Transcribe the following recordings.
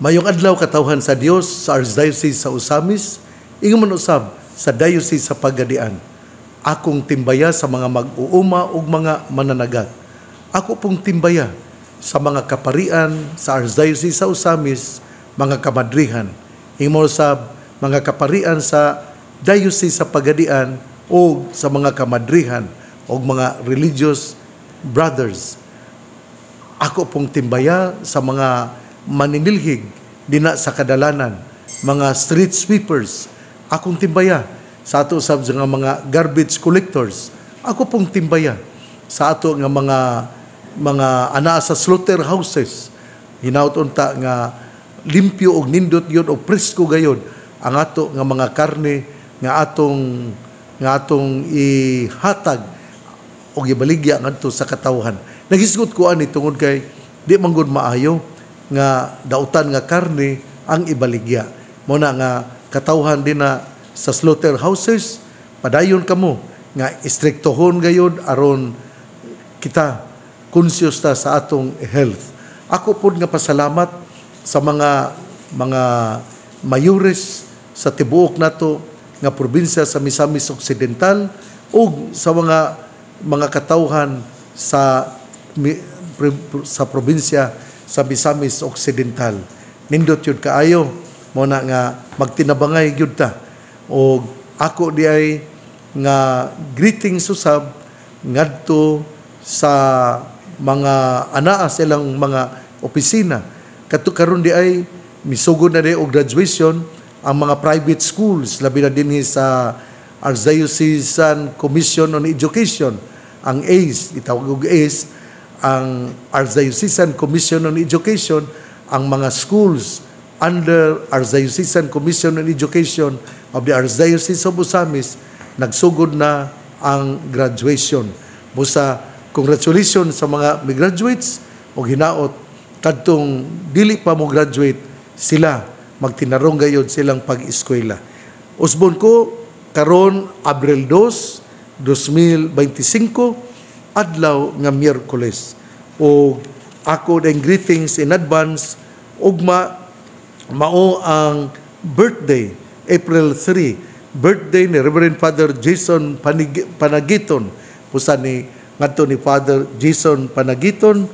Mayong adlaw katawhan sa Dios sa Archdiocese sa Usamis, ingon man usab sa Diocese sa Pagadian. Akong timbaya sa mga mag-uuma ug mga mananagat. Ako pong timbaya sa mga kaparian sa Archdiocese sa Usamis, mga kamadrihan. Ingon usab mga kaparian sa Diocese sa Pagadian o sa mga kamadrihan o mga religious brothers. Ako pong timbaya sa mga maninilhig dina sa kadalanan, mga street sweepers. Akong timbaya sa ato usab nga mga garbage collectors. Ako pong timbaya sa ato nga mga anaa sa slaughterhouses. Hinaut unta nga limpyo og nindot yun o presko gayod ang ato nga mga karne nga atong ihatag o gibaligya ngadto sa katawhan. Nagisgot ko ani tungod kay di man gud maayo nga dautan nga karne ang ibaligya. Muna nga katawhan din na sa slaughterhouses, padayon kamo nga istriktohon gayod aron kita conscious ta sa atong health. Ako pod nga pasalamat sa mga mayores sa tibuok nato nga probinsya sa Misamis Occidental ug sa mga katawhan sa probinsya sa Misamis Occidental. Nindot yun kaayo, muna nga magtinabangay yun ta. O ako di ay nga greetings usab ngadto sa mga anaa silang mga opisina. Karon di ay misugod na di og graduation ang mga private schools, labi na din sa Archdiocesan Commission on Education, ang ACE, itawag og ACE, ang Archdiocesan Commission on Education, ang mga schools under Archdiocesan Commission on Education of the Archdiocese of Usamis, nagsugod na ang graduation. Busa, congratulations sa mga graduates o hinaot, kadtong dili pa mo graduate, sila magtinarong gayod silang pag-eskwela. Usbon ko, karon Abril 2, 2025, adlaw nga Miyerkules. O ako ding greetings in advance, ugma mao ang birthday, April 3, birthday ni Reverend Father Jason Panagiton. Pusa ni ngadto ni Father Jason Panagiton,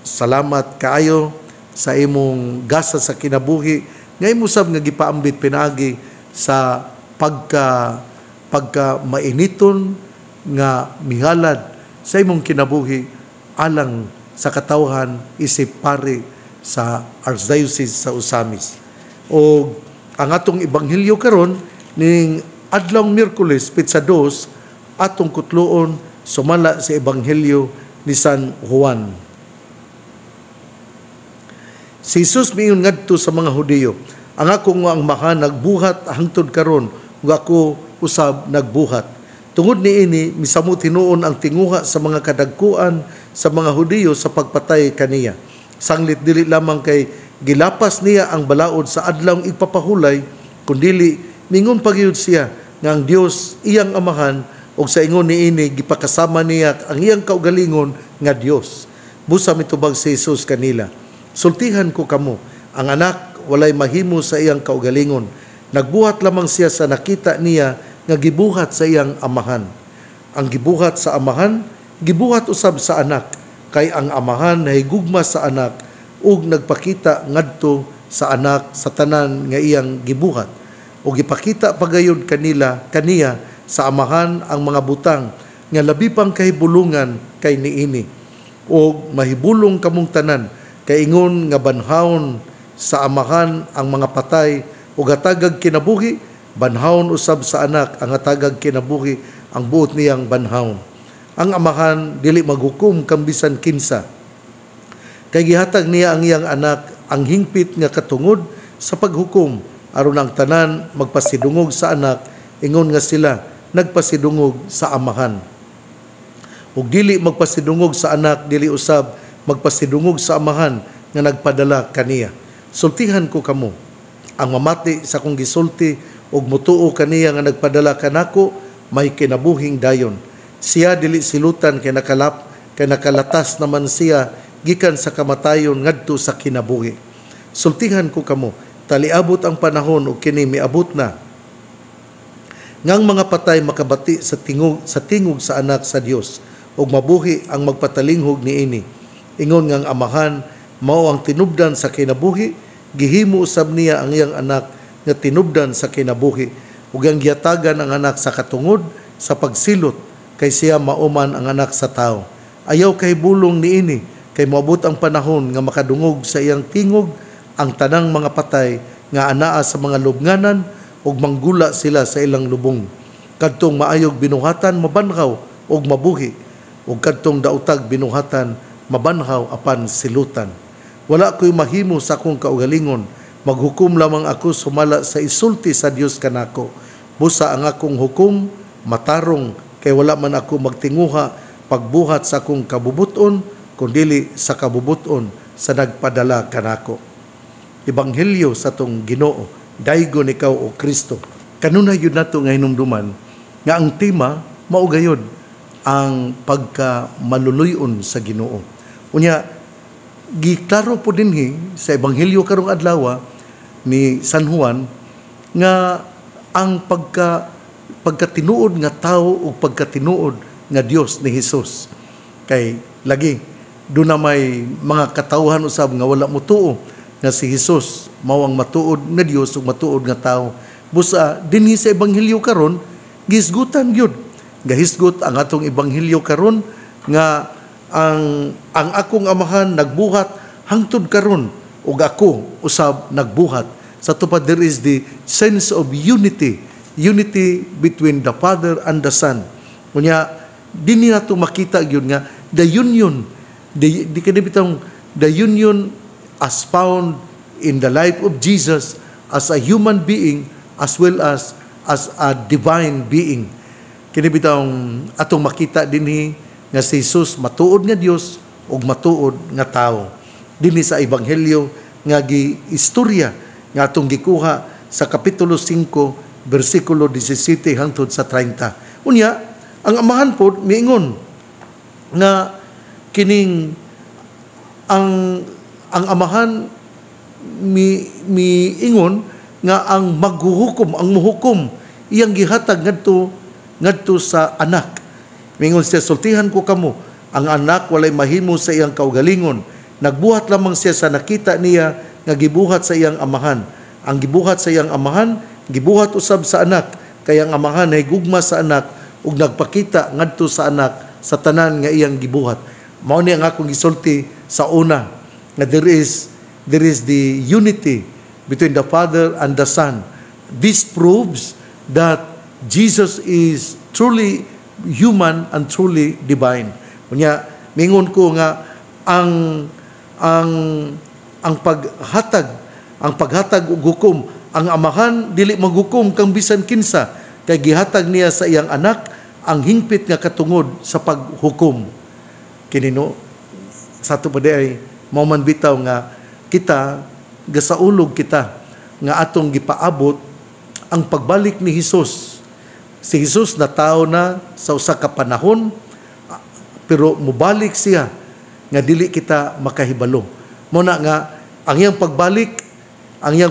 salamat kaayo sa imong gasa sa kinabuhi nga imo sab nga gipaambit pinagi sa pagka mainiton nga mihalad sa imong kinabuhi alang sa katawhan isip pari sa Archdiocese sa Usamis. O ang atong ebanghelyo karon ning adlaw Miyerkules Petsa 2 atong kutloon sumala sa ebanghelyo ni San Juan. Si Jesus miingon ngadto sa mga Hudiyo, ang akong ang maka nagbuhat hangtod karon ug ako usab nagbuhat. Tungod niini misamot hinuon ang tinguha sa mga kadagkuan sa mga Hudiyo sa pagpatay kaniya. Sanglit dili lamang kay gilapas niya ang balaod sa adlawng ipapahulay, kundili mingon pagyud siya nga ang Dios iyang amahan ug sa ingon niini gipakasama niya ang iyang kaugalingon nga Dios. Busa mitubag si Jesus kanila, sultihan ko kamo, ang anak walay mahimo sa iyang kaugalingon. Nagbuhat lamang siya sa nakita niya nga gibuhat sa iyang amahan. Ang gibuhat sa amahan, gibuhat usab sa anak, kay ang amahan nahigugma sa anak ug nagpakita ngadto sa anak sa tanan nga iyang gibuhat. Ug gipakita pagayod kaniya sa amahan ang mga butang nga labi pang kahibulungan kay niini. Ug mahibulong kamong tanan kay ingon nga banhawon sa amahan ang mga patay ug hatagag kinabuhi, banhawon usab sa anak ang hatagag kinabuhi ang buot niyang banhawon. Ang amahan dili maghukom kang bisan kinsa, kay gihatag niya ang iyang anak ang hingpit nga katungod sa paghukom aron ang tanan magpasidungog sa anak, ingon nga sila nagpasidungog sa amahan. Ug dili magpasidungog sa anak, dili usab magpasidungog sa amahan nga nagpadala kaniya. Sultihan ko kamo, ang mamati sa kong gisulti ug mutuo kaniya nga nagpadala kanako may kinabuhing dayon. Siya dili silutan kay nakalatas naman siya gikan sa kamatayon ngadto sa kinabuhi. sultihan ko kamo, taliabot ang panahon o kini miabot na ngang mga patay makabati sa tingog sa anak sa Dios ug mabuhi ang magpatalinghog niini. Ingon ngang amahan mao ang tinubdan sa kinabuhi, gihimo usab niya ang iyang anak nga tinubdan sa kinabuhi ug ang giyatagan ang anak sa katungod sa pagsilot kay siya mauman ang anak sa tao. Ayaw kay bulong niini kay moabot ang panahon nga makadungog sa iyang tingog ang tanang mga patay nga anaa sa mga lubnganan ug manggula sila sa ilang lubong. Kadtong maayog binuhatan mabanhaw ug mabuhi ug kadtong daotag binuhatan mabanhaw apan silutan. Wala ko'y mahimo sa akong kaugalingon, maghukom lamang ako sumala sa isulti sa Dios kanako. Busa ang akong hukom matarong kay wala man ako magtinguha pagbuhat sa akong kabubuton kundili sa kabubuton sa nagpadala kanako. Ebanghelyo sa tong Ginoo, daygon ikaw o Kristo. Kanunay yun nato nga hinumduman nga ang tema mao gayud ang pagkamaluluyon sa Ginoo. Unya giklaro po dinhi sa ebanghelyo karong adlaw ni San Juan nga ang pagkatinuod nga tao o pagkatinuod nga Dios ni Hesus. Kay lagi do na may mga katawhan usab nga wala motuo nga si Hesus mao ang matuod nga Dios ug matuod nga tao. Busa dinhi sa ebanghelyo karon gisgutan gyud. Gahisgot ang atong ebanghelyo karon nga ang akong amahan nagbuhat hangtod karon ug ako usab nagbuhat. Sa tupad there is the sense of unity between the Father and the Son. Unya dinhi nato makita gyud nga the union the union as found in the life of Jesus as a human being as well as a divine being. Kini bitong atong makita dinhi nga si Jesus matuod nga Dios ug matuod nga tao. Dinhi sa ebanghelyo nga giistorya nga atong gikuha sa kapitulo 5 bersikulo 17 hangtod sa 30. Unya ang amahan pod miingon nga kining ang amahan miingon nga ang maghuhukom, ang muhukom iyang gihatag ngadto sa anak. Mingon siya, sultihan ko kamo, ang anak walay mahimo sa iyang kaugalingon. Nagbuhat lamang siya sa nakita niya nga gibuhat sa iyang amahan. Ang gibuhat sa iyang amahan, gibuhat usab sa anak, kaya ang amahan ay gugma sa anak ug nagpakita ngadto sa anak sa tanan nga iyang gibuhat. Mao ni ang akong gisulti sa una nga there is the unity between the Father and the Son. This proves that Jesus is truly human and truly divine. Kunya mingon ko nga ang paghatag og hukom, ang amahan dili maghukom kang bisan kinsa kay gihatag niya sa iyang anak ang hingpit nga katungod sa paghukom. Kinino sa ato pa ay mao man bitaw nga kita gasaulog kita nga atong gipaabot ang pagbalik ni Hesus. Si Hesus na tao na sa usa ka panahon pero mubalik siya nga dili kita makahibalo. Mo na nga ang iyang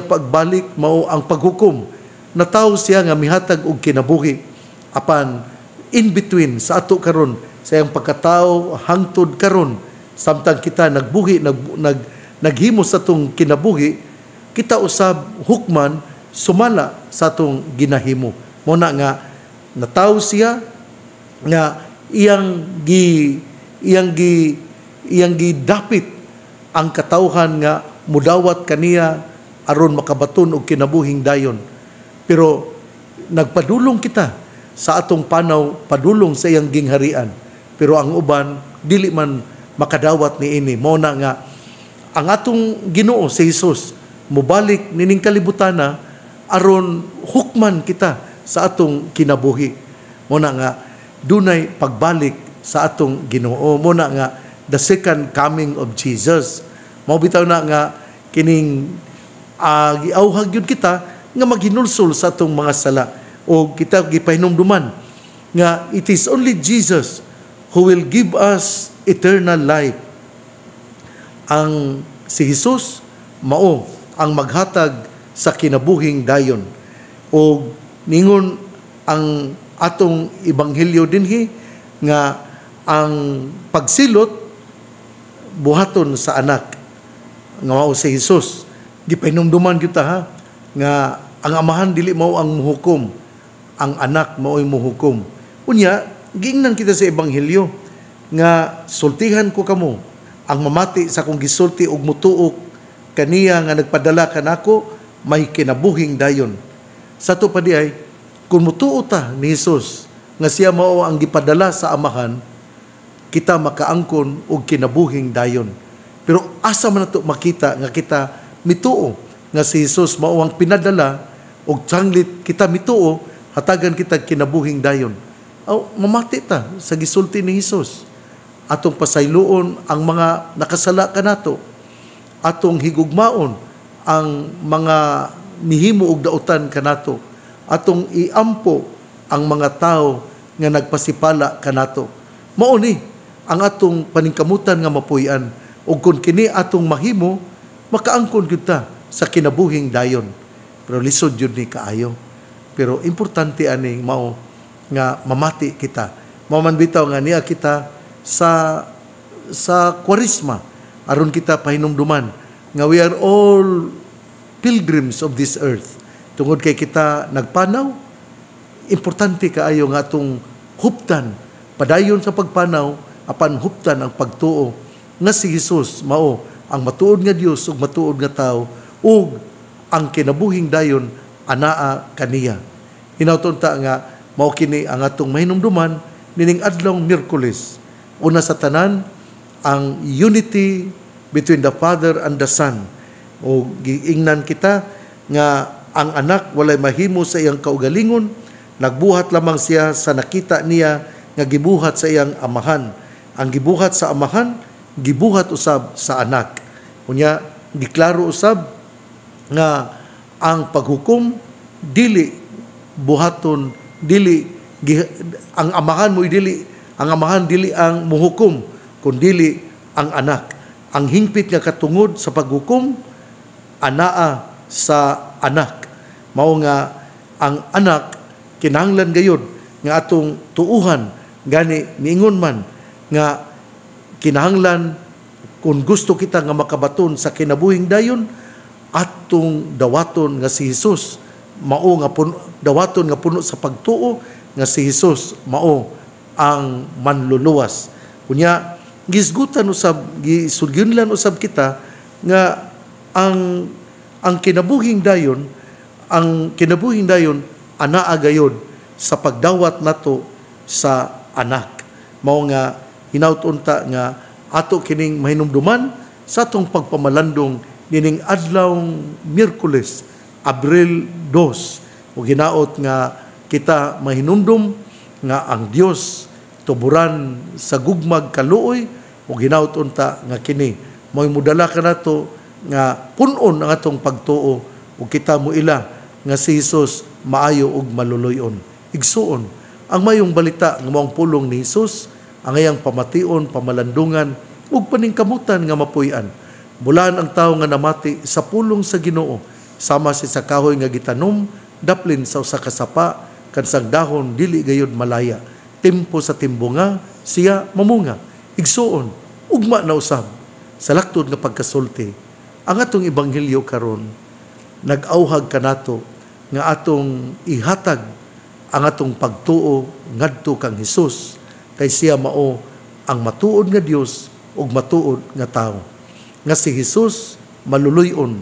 pagbalik mao ang paghukom. Nataw siya nga mihatag og kinabuhi apan in between sa ato karon sa iyang pagkatao hangtod karon samtang kita nagbuhi naghimo sa atong kinabuhi, kita usab hukman sumala sa atong ginahimo. Mo na nga nataw siya nga iyang gidapit ang katawhan nga mudawat kaniya aron makabaton og kinabuhing dayon. Pero nagpadulong kita sa atong panaw, padulong sa iyang gingharian. Pero ang uban dili man makadawat niini. Mao na nga ang atong Ginoo si Hesus mubalik nining kalibutana aron hukman kita sa atong kinabuhi. Mo na nga dunay pagbalik sa atong Ginoo. Mo na nga the second coming of Jesus. Mao bitaw na nga kining giauhag yun kita nga maghinulsol sa atong mga sala o kita gipahinumduman nga it is only Jesus who will give us eternal life. Ang si Jesus mao ang maghatag sa kinabuhing dayon. O ningon ang atong ebanghelyo dinhi nga ang pagsilot buhaton sa anak nga mao si Jesus. Gipahinumduman gyud ta ha nga ang amahan dili mao ang muhukom, ang anak mao'y muhukom. Unya giingnan kita sa ebanghelyo nga sultihan ko kamo ang mamati sa akong gisulti og mutuok kaniya nga nagpadala kanako may kinabuhing dayon. Sa to pa di ay kung mutuo ta ni Jesus nga siya mao ang gipadala sa amahan, kita makaangkon og kinabuhing dayon. Pero asa man nato makita nga kita mituo nga si Jesus mao ang pinadala og sanglit kita mituo hatagan kita kinabuhing dayon. Aw mamati ta sa gisulti ni Jesus. Atong pasayloon ang mga nakasala kanato. Atong higugmaon ang mga nihimo og dautan kanato. Atong iampo ang mga tao nga nagpasipala kanato. Mao ni ang atong paningkamutan nga mapuy-an. Ug kun kini atong mahimo, makaangkon gyud ta sa kinabuhing dayon. Pero lisod yun ni kaayo. Pero importante aning mao nga mamati kita. Mao man bitaw nga niya kita sa Kwaresma aron kita pahinumduman nga we are all pilgrims of this earth. Tungod kay kita nagpanaw, importante kaayo nga atong huptan padayon sa pagpanaw apan huptan ang pagtuo nga si Jesus mao ang matuod nga Dios ug matuod nga tawo ug ang kinabuhing dayon anaa kaniya. Hinawton ta nga mao kini ang atong mahinumduman nining adlaw Miyerkules. Una sa tanan ang unity between the Father and the Son. O giingnan kita nga ang anak walay mahimo sa iyang kaugalingon, nagbuhat lamang siya sa nakita niya nga gibuhat sa iyang amahan. Ang gibuhat sa amahan, gibuhat usab sa anak. Unya giklaro usab nga ang paghukom dili buhaton, dili ang amahan mo dili ang muhukom kundi ang anak. Ang hingpit nga katungod sa paghukom anaa sa anak. Mao nga ang anak kinahanglan gayud nga atong tuuhan gani niingon man nga kinahanglan kung gusto kita nga makabaton sa kinabuhing dayon atong dawaton nga si Jesus mao nga dawaton nga puno sa pagtuo nga si Jesus mao ang manluluwas. Kunya gisgutan usab gisulgyunlan usab kita nga ang kinabuhing dayon anaa gayud sa pagdawat nato sa anak. Mao nga hinawton ta nga ato kining mahinumduman sa atong pagpamalandong nining adlaw Miyerkules, Abril 2. O ginaot nga kita mahinumdum nga ang Dios tuburan sa gugmag kaluoy o ginaot unta nga kini mo'y mudala ka nato nga punon ang atong pagtuo o kita mo ila nga si Jesus maayo ug maluluyon. Igsuon ang mayong balita nga maong pulong ni Jesus ang iyang pamation, pamalandungan ug paningkamutan nga mapuy-an. Bulan ang tawo nga namati sa pulong sa Ginoo sama si sa kahoy nga gitanom daplin sa usa ka sapa kansang dahon dili gayud malaya. Tempo sa timbunga siya mamunga. Igsuon ugma na usab sa laktod nga pagkasulti. Ang atong ebanghelyo karon nag-auhag kanato nga atong ihatag ang atong pagtuo ngadto kang Hesus kay siya mao ang matuod nga Dios ug matuod nga tawo. Nga si Jesus maluluyon,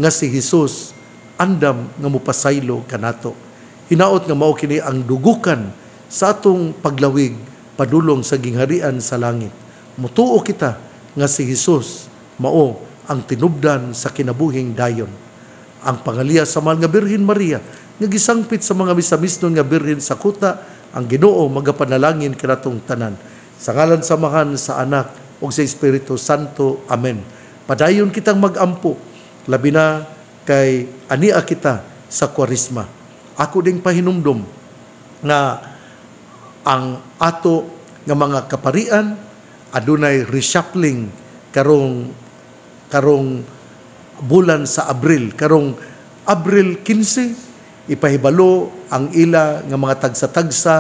nga si Jesus andam nga mupasaylo kanato. Hinaot nga mao kini ang dugukan sa atong paglawig padulong sa gingharian sa langit. Mutuo kita nga si Jesus mao ang tinubdan sa kinabuhing dayon. Ang pangaliya sa mahal nga Birhen Maria nga gisangpit sa mga misamisnon nga birhen sa kuta, ang Ginoo magapanalangin kanatong tanan. Sa ngalan samahan sa Anak ug sa Espiritu Santo. Amen. Padayon kitang mag-ampo labi na kay ania kita sa Kwaresma. Ako ding pahinumdom na ang ato nga mga kaparian adunay reshuffling karong bulan sa Abril. Karong Abril 15, ipahibalo ang ila nga mga tagsa-tagsa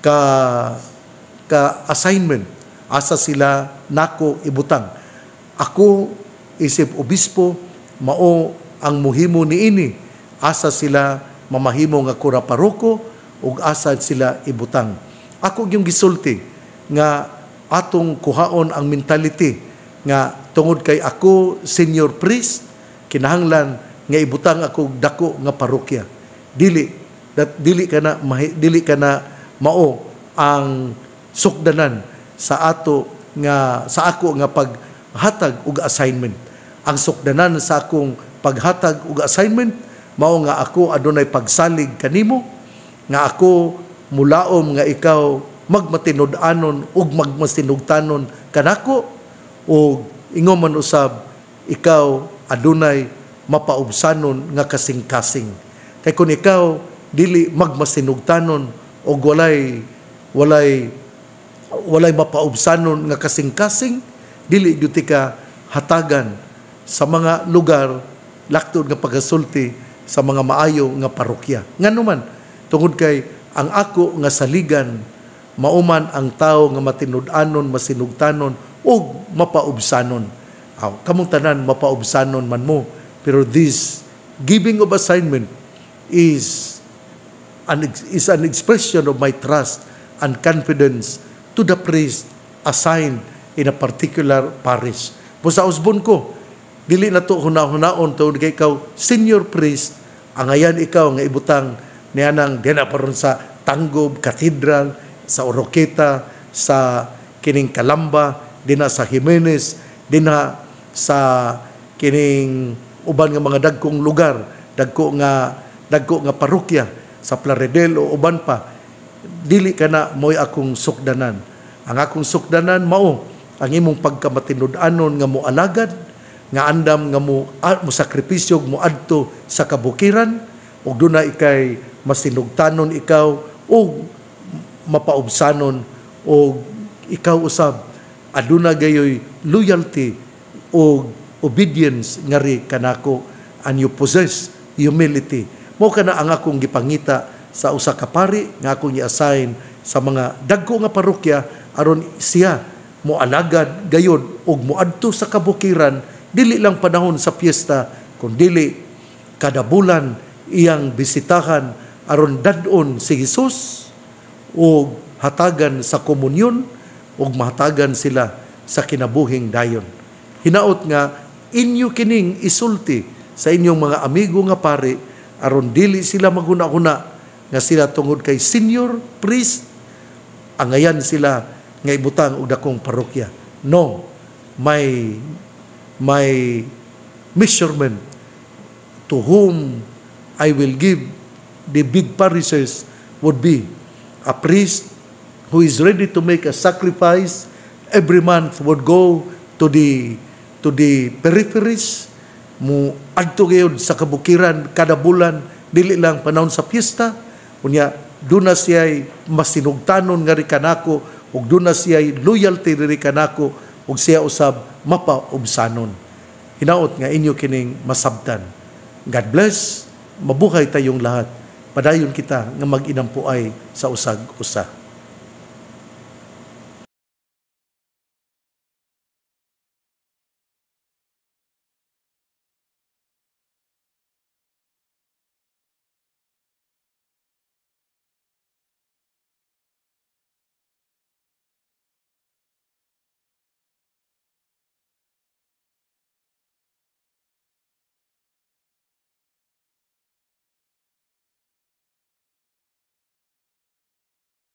ka assignment. Asa sila nako ibutang. Ako, isip obispo, mao ang muhimo niini. Asa sila mamahimo nga kura paroko ug asa sila ibutang. Ako yung gisulti nga atong kuhaon ang mentality nga tungod kay ako senior priest, kinahanglan nga ibutang ako dako nga parokya. Dili kana mao ang sukdanan sa ako nga paghatag og assignment. Ang sukdanan sa akong paghatag og assignment mao nga ako adunay pagsalig kanimo, nga ako mulaom nga ikaw magmatinud-anon ug magmasinugtanon kanako, o ingon man usab ikaw adunay mapaubsanon nga kasing-kasing. Kay kung ikaw dili magmasinugtanon o walay mapaubsanon nga kasing-kasing, dili gyud ka hatagan sa mga lugar laktod nga pagasulti sa mga maayo nga parokya. Nganuman tungod kay ang ako nga saligan mauman ang tao nga matinud-anon, masinugtanon o mapaubsanon. Kamong tanan mapaubsanon man mo, pero this giving of assignment is an expression of my trust and confidence to the priest assigned in a particular parish. Po sa usbon ko, dili na to hunaon tungod kay ikaw senior priest, ang ayan ikaw nga ibutang niyanang dina paron sa Tanggob Cathedral, sa Oroqueta, sa kining Calamba, dina sa Jimenez, dina sa kining uban nga mga dagkong lugar, dagko nga parokya sa Plaridel o uban pa. Dili kana mo'y akong sukdanan. Ang akong sukdanan mao ang imong pagkamatinud-anon nga mo alagad, nga andam nga mo sakripisyo mo adto sa kabukiran, ug dunay ikay masinugtanon ikaw o mapaubsanon, o ikaw usab aduna gayoy loyalty o obedience ngari kanako, and you possess humility. Mo kana ang akong gipangita sa usa ka pari nga akong i-assign sa mga dagko nga parokya aron siya mo alagad gayod ug moadto sa kabukiran, dili lang panahon sa piyesta kundi kada bulan iyang bisitahan aron dad-on si Hesus o hatagan sa komunyon ug mahatagan sila sa kinabuhing dayon. Hinaot nga inyo kining isulti sa inyong mga amigo nga pari aron dili sila maghuna-huna nga sila tungod kay senior priest angayan sila nga ibutang og dakong parokya. No, my measurement to whom I will give the big parishes would be a priest who is ready to make a sacrifice every month, would go to the peripheries, mo adto gayud sa kabukiran kada bulan, dili lang panahon sa piyesta, unya duna siya'y masinugtanon nga ri kanako ug duna siya'y loyalty ri kanako ug siya usab mapaubsanon. Hinaot nga inyo kining masabtan. God bless, mabuhay tayong lahat. Padayon kita nga mag-inampuay sa usag-usa.